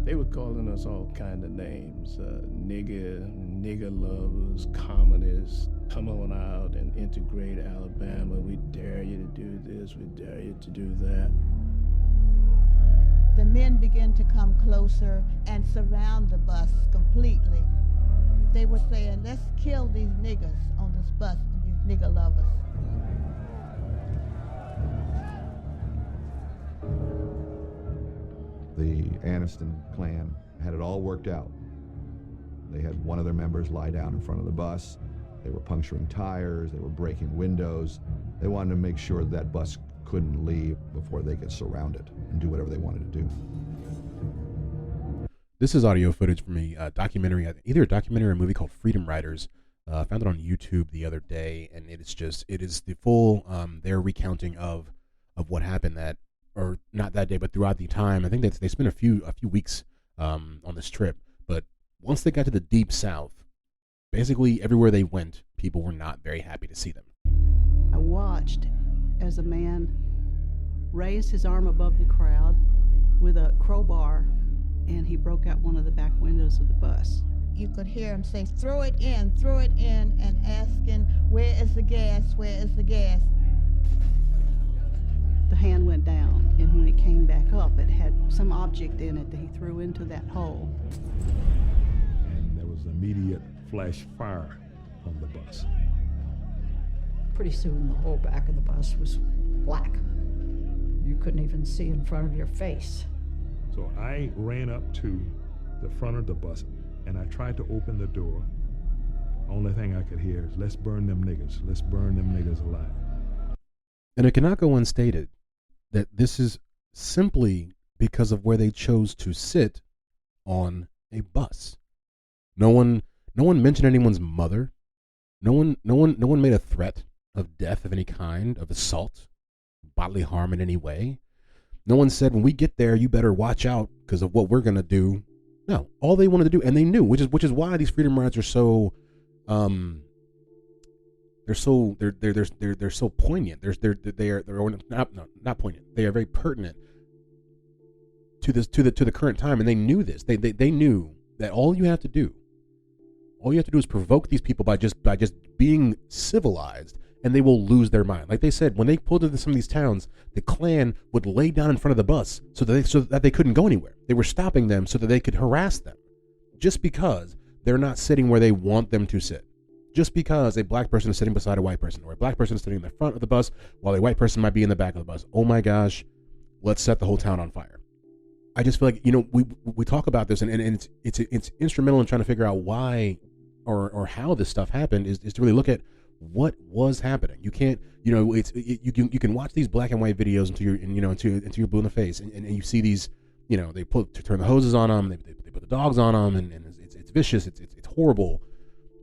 They were calling us all kind of names, nigger lovers, communists. Come on out and integrate Alabama. We dare you to do this, we dare you to do that. The men began to come closer and surround the bus completely. They were saying, let's kill these niggers on this bus, these nigger lovers. The Aniston clan had it all worked out. They had one of their members lie down in front of the bus. They were puncturing tires, they were breaking windows. They wanted to make sure that bus couldn't leave before they could surround it and do whatever they wanted to do. This is audio footage from a documentary, either a documentary or a movie called Freedom Riders. I found it on YouTube the other day, and it is the full their recounting of what happened that, or not that day, but throughout the time. I think that they spent a few weeks on this trip. But once they got to the Deep South, basically everywhere they went, people were not very happy to see them. I watched as a man raised his arm above the crowd with a crowbar, and he broke out one of the back windows of the bus. You could hear him say, throw it in, and asking, where is the gas, where is the gas? The hand went down, and when it came back up, it had some object in it that he threw into that hole. And there was immediate flash fire on the bus. Pretty soon the whole back of the bus was black. You couldn't even see in front of your face. So I ran up to the front of the bus and I tried to open the door. Only thing I could hear is, let's burn them niggers. Let's burn them niggers alive. And it cannot go unstated that this is simply because of where they chose to sit on a bus. No one mentioned anyone's mother. No one made a threat of death of any kind, of assault, bodily harm in any way. No one said, when we get there, you better watch out because of what we're gonna do. No, all they wanted to do, and they knew, which is why these freedom rides are so, they're so poignant. They're not poignant. They are very pertinent to the current time, and they knew this. They knew that all you have to All you have to do is provoke these people by just being civilized, and they will lose their mind. Like they said, when they pulled into some of these towns, the Klan would lay down in front of the bus so that they couldn't go anywhere. They were stopping them so that they could harass them, just because they're not sitting where they want them to sit. Just because a black person is sitting beside a white person, or a black person is sitting in the front of the bus while a white person might be in the back of the bus. Oh my gosh, let's set the whole town on fire. I just feel like, we talk about this, and it's instrumental in trying to figure out why or how this stuff happened is to really look at what was happening. You can't, you can watch these black and white videos until you're blue in the face, and you see these, they turn the hoses on them, they put the dogs on them, and it's vicious, it's horrible,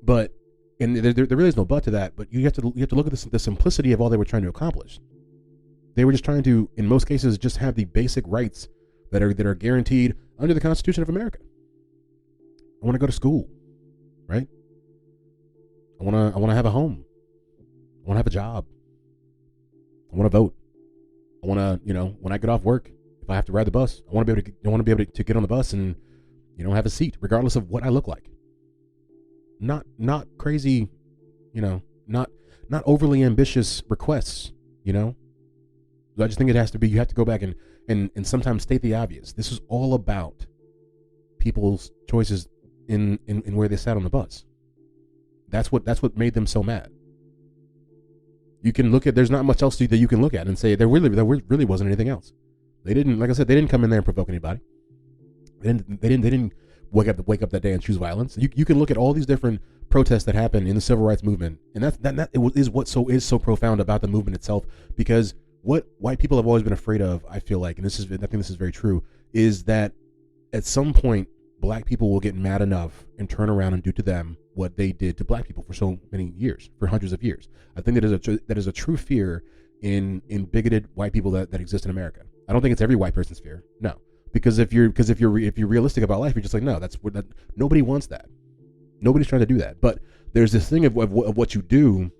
but. And there really is no but to that. But you have to look at the simplicity of all they were trying to accomplish. They were just trying to, in most cases, just have the basic rights that are guaranteed under the Constitution of America. I want to go to school, right? I want to have a home. I want to have a job. I want to vote. I want to, when I get off work, if I have to ride the bus, I want to be able to get on the bus and, have a seat, regardless of what I look like. Not crazy, not overly ambitious requests, I just think it has to be, you have to go back and sometimes state the obvious. This is all about people's choices in where they sat on the bus. That's what made them so mad. You can look at, there's not much else that you can look at and say there really wasn't anything else. They didn't, like I said, they didn't come in there and provoke anybody. They didn't wake up that day and choose violence. You can look at all these different protests that happened in the civil rights movement, and that is what is so profound about the movement itself. Because what white people have always been afraid of, I feel like, and I think this is very true, is that at some point black people will get mad enough and turn around and do to them what they did to black people for so many years, for hundreds of years. I think that is a true fear in bigoted white people that exist in America. I don't think it's every white person's fear. No. Because if you're realistic about life, you're just like, no, nobody wants that. Nobody's trying to do that. But there's this thing of what you do.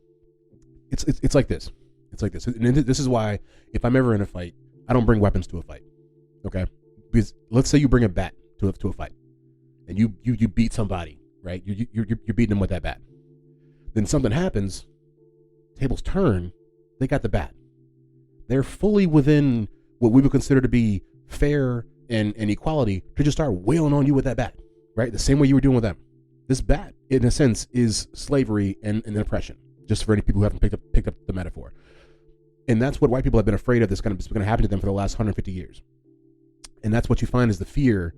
It's like this. It's like this. And this is why, if I'm ever in a fight, I don't bring weapons to a fight. Okay? Because let's say you bring a bat to a fight, and you beat somebody, right? You're beating them with that bat. Then something happens. Tables turn. They got the bat. They're fully within what we would consider to be fair and equality to just start wailing on you with that bat, right? The same way you were doing with them. This bat, in a sense, is slavery and oppression, just for any people who haven't picked up the metaphor. And that's what white people have been afraid of. That's going to happen to them for the last 150 years. And that's what you find is the fear,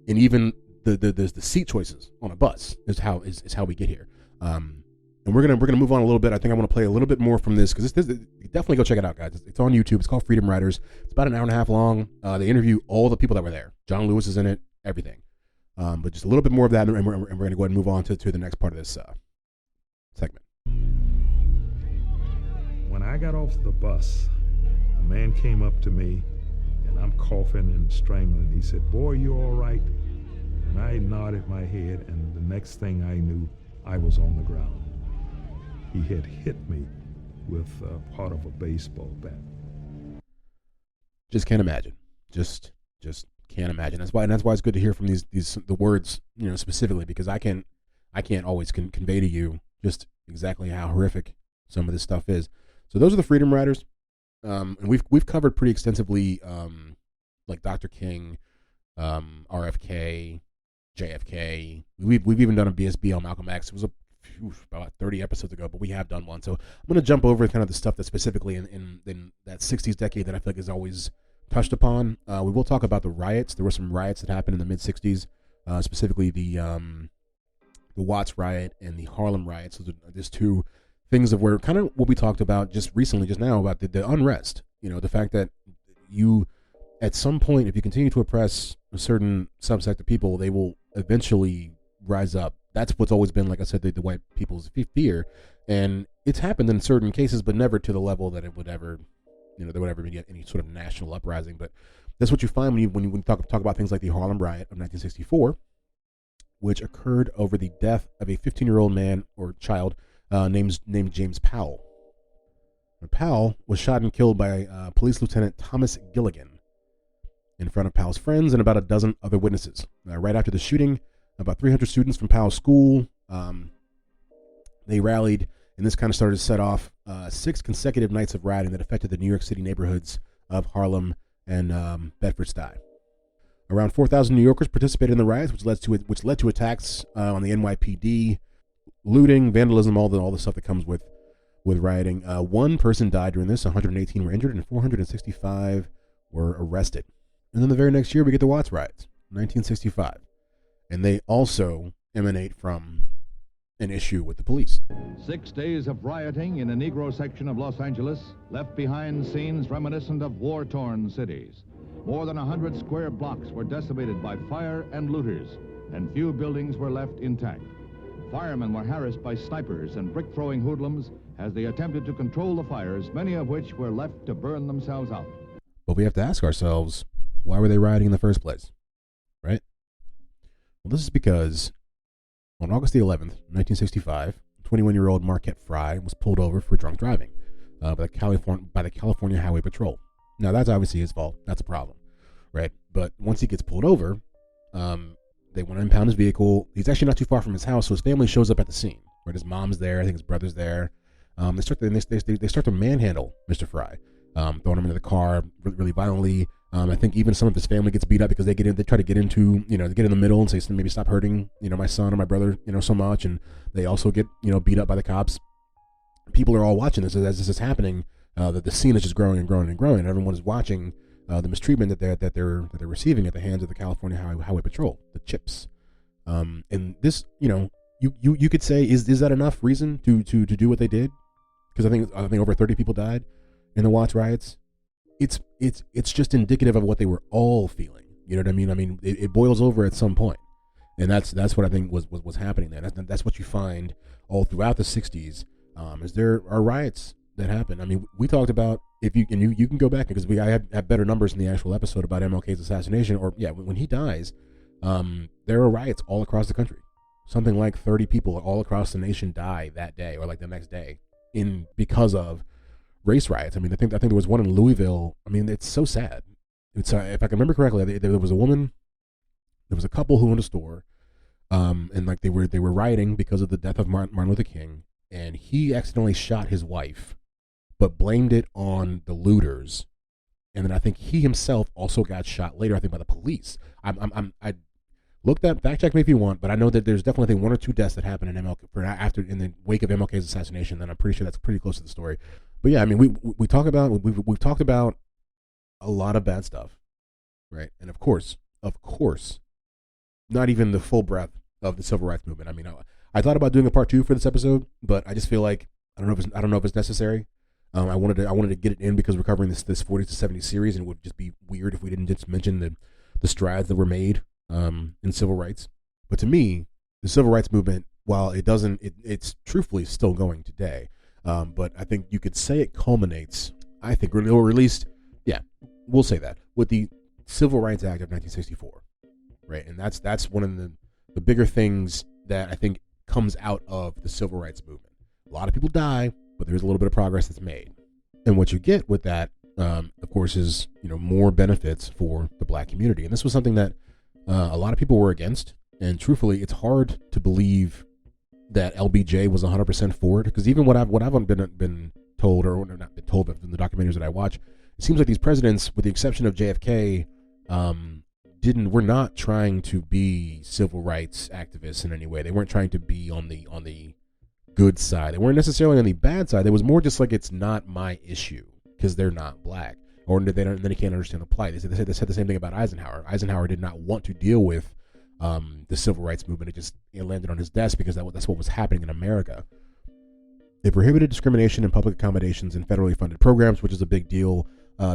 and even the seat choices on a bus is how we get here. And we're gonna move on a little bit. I think I want to play a little bit more from this, because this definitely go check it out, guys. It's on YouTube. It's called Freedom Riders. It's about an hour and a half long. They interview all the people that were there. John Lewis is in it. Everything. But just a little bit more of that, and we're gonna go ahead and move on to the next part of this segment. When I got off the bus, a man came up to me, and I'm coughing and strangling. He said, "Boy, you all right?" And I nodded my head, and the next thing I knew, I was on the ground. He had hit me with part of a baseball bat. Just can't imagine. Just can't imagine. That's why it's good to hear from the words, specifically, because I can't always convey to you just exactly how horrific some of this stuff is. So those are the Freedom Riders, and we've covered pretty extensively, like Dr. King, RFK, JFK. We've even done a BSB on Malcolm X. It was about 30 episodes ago, but we have done one. So I'm going to jump over kind of the stuff that's specifically in that 60s decade that I feel like is always touched upon. We will talk about the riots. There were some riots that happened in the mid 60s, specifically the Watts riot and the Harlem riots. So there's two things of where kind of what we talked about just now about the unrest. The fact that you, at some point, if you continue to oppress a certain subsect of people, they will eventually rise up. That's what's always been, like I said, the white people's fear, and it's happened in certain cases, but never to the level that it would ever, there would ever be any sort of national uprising. But that's what you find when you talk about things like the Harlem Riot of 1964, which occurred over the death of a 15-year-old man or child named James Powell. Now, Powell was shot and killed by Police Lieutenant Thomas Gilligan in front of Powell's friends and about a dozen other witnesses. Right after the shooting, about 300 students from Powell's school They rallied, and this kind of started to set off 6 consecutive nights of rioting that affected the New York City neighborhoods of Harlem and Bedford-Stuy. Around 4,000 New Yorkers participated in the riots, which led to attacks on the NYPD, looting, vandalism, all the stuff that comes with rioting. 1 person died during this, 118 were injured, and 465 were arrested. And then the very next year, we get the Watts riots, 1965. And they also emanate from an issue with the police. 6 days of rioting in a Negro section of Los Angeles left behind scenes reminiscent of war-torn cities. More than 100 square blocks were decimated by fire and looters, and few buildings were left intact. Firemen were harassed by snipers and brick-throwing hoodlums as they attempted to control the fires, many of which were left to burn themselves out. But we have to ask ourselves, why were they rioting in the first place? Right? Well, this is because on August the 11th, 1965, 21-year-old Marquette Fry was pulled over for drunk driving by the California Highway Patrol. Now, that's obviously his fault. That's a problem, right? But once he gets pulled over, they want to impound his vehicle. He's actually not too far from his house, so his family shows up at the scene. Right, his mom's there. I think his brother's there. They start to manhandle Mr. Fry, throwing him into the car really violently. I think even some of his family gets beat up because they try to get into, they get in the middle and say, maybe stop hurting, my son or my brother, so much. And they also get, beat up by the cops. People are all watching this as this is happening. That the scene is just growing and growing and growing. And everyone is watching the mistreatment that they're receiving at the hands of the California Highway Patrol, the CHIPs. And this, you could say, is that enough reason to do what they did? Because I think over 30 people died in the Watts riots. It's just indicative of what they were all feeling. You know what I mean? I mean, it boils over at some point, and that's what I think was happening there. That's what you find all throughout the 60s. Is there are riots that happen? I mean, we talked about you can go back because I have better numbers in the actual episode about MLK's assassination. Or when he dies, there are riots all across the country. Something like 30 people all across the nation die that day or like the next day because of race riots. I mean, I think there was one in Louisville. I mean, it's so sad. It's if I can remember correctly, there was a woman, there was a couple who owned a store, and like they were rioting because of the death of Martin Luther King, and he accidentally shot his wife, but blamed it on the looters, and then I think he himself also got shot later. I think by the police. I looked that, fact check me if you want, but I know that there's definitely I think 1 or 2 deaths that happened in MLK in the wake of MLK's assassination. And I'm pretty sure that's pretty close to the story. But yeah, I mean, we've talked about a lot of bad stuff, right? And of course, not even the full breadth of the civil rights movement. I mean, I thought about doing a part 2 for this episode, but I just feel like I don't know if it's necessary. I wanted to get it in because we're covering this 40 to 70 series, and it would just be weird if we didn't just mention the strides that were made in civil rights. But to me, the civil rights movement, while it's truthfully still going today. But I think you could say it culminates, I think, or at least, yeah, we'll say that, with the Civil Rights Act of 1964, right? And that's one of the bigger things that I think comes out of the civil rights movement. A lot of people die, but there's a little bit of progress that's made. And what you get with that, of course, is more benefits for the black community. And this was something that a lot of people were against. And truthfully, it's hard to believe that LBJ was 100% for it, because even what I've been told, or not been told, but from the documentaries that I watch, it seems like these presidents, with the exception of JFK, were not trying to be civil rights activists in any way. They weren't trying to be on the good side. They weren't necessarily on the bad side. It was more just like, it's not my issue because they're not black, or then they can't understand the plight. They said the same thing about Eisenhower. Eisenhower did not want to deal with the civil rights movement. It landed on his desk because that's what was happening in America. They prohibited discrimination in public accommodations and federally funded programs, which is a big deal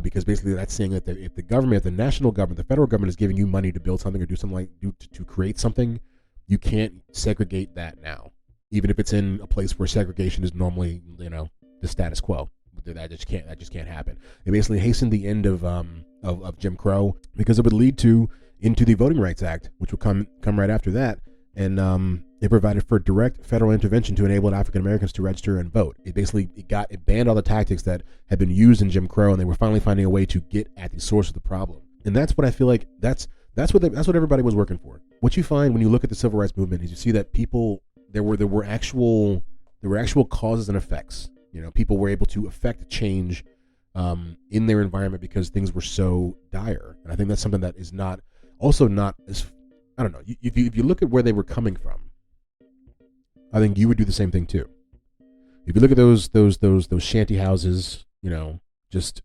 because basically that's saying that if the national government, the federal government is giving you money to build something or do something to create something, you can't segregate that now, even if it's in a place where segregation is normally the status quo. That just can't happen. It basically hastened the end of Jim Crow because it would lead into the Voting Rights Act, which would come right after that, and it provided for direct federal intervention to enable African Americans to register and vote. It banned all the tactics that had been used in Jim Crow, and they were finally finding a way to get at the source of the problem. And that's what I feel like that's what everybody was working for. What you find when you look at the civil rights movement is you see that people there were actual causes and effects. You know, people were able to affect change in their environment because things were so dire. And I think that's something that is not as, I don't know. If you look at where they were coming from, I think you would do the same thing too. If you look at those shanty houses, you know, just,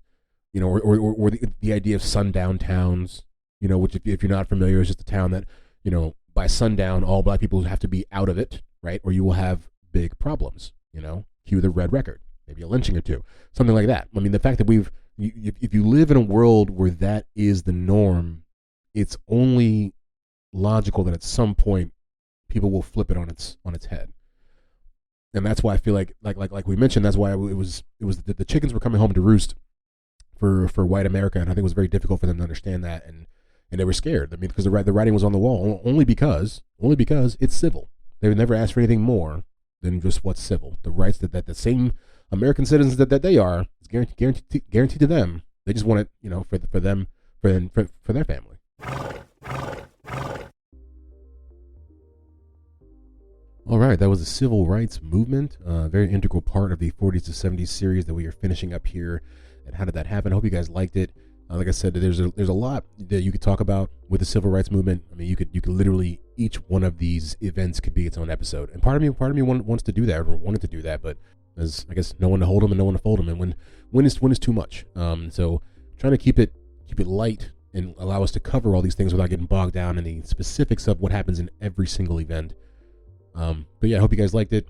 you know, or the idea of sundown towns, you know, which if you're not familiar, is just a town that, you know, by sundown all black people have to be out of it, right? Or you will have big problems, you know. Cue the red record, maybe a lynching or two, something like that. I mean, the fact that if you live in a world where that is the norm, it's only logical that at some point people will flip it on its head. And that's why I feel like we mentioned, that's why it was the chickens were coming home to roost for white America, and I think it was very difficult for them to understand that, and they were scared. I mean, because the writing was on the wall, only because it's civil. They would never ask for anything more than just what's civil. The rights that the same American citizens that they are, is guaranteed to them. They just want it, you know, for them, for their family. All right, that was the civil rights movement, a very integral part of the 40s to 70s series that we are finishing up here. And how did that happen? I hope you guys liked it. Like I said, there's a lot that you could talk about with the civil rights movement. I mean, you could literally, each one of these events could be its own episode. And part of me wants to do that, or wanted to do that, but there's, I guess, no one to hold them and no one to fold them. And when is too much. So trying to keep it light and allow us to cover all these things without getting bogged down in the specifics of what happens in every single event. But yeah, I hope you guys liked it.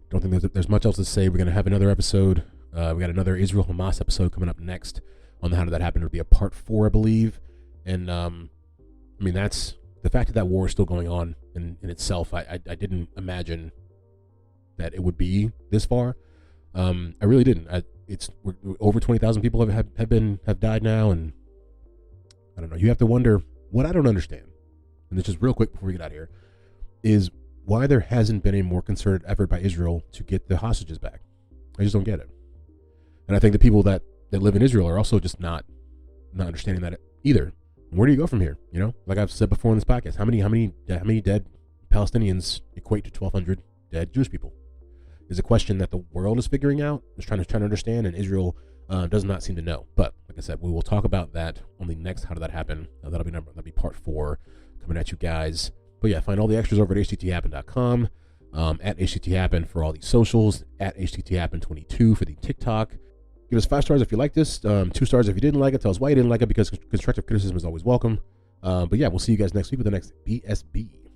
Don't think there's much else to say. We're going to have another episode. We got another Israel-Hamas episode coming up next on How Did That Happen. It'll be a part 4, I believe. And, I mean, that's the fact that war is still going on in itself. I didn't imagine that it would be this far. I really didn't. We're over 20,000 people have died now. And I don't know. You have to wonder what I don't understand. And it's just real quick before we get out of here is why there hasn't been a more concerted effort by Israel to get the hostages back. I just don't get it. And I think the people that live in Israel are also just not understanding that either. Where do you go from here? You know, like I've said before in this podcast, how many dead Palestinians equate to 1,200 dead Jewish people? Is a question that the world is figuring out, is trying to understand, and Israel does not seem to know. But like I said, we will talk about that on the next How Did That Happen? That'll be part 4 coming at you guys. But yeah, find all the extras over at htthappen.com, at htthappen for all the socials, at htthappen22 for the TikTok. Give us 5 stars if you like this, 2 stars if you didn't like it. Tell us why you didn't like it, because constructive criticism is always welcome. But yeah, we'll see you guys next week with the next BSB.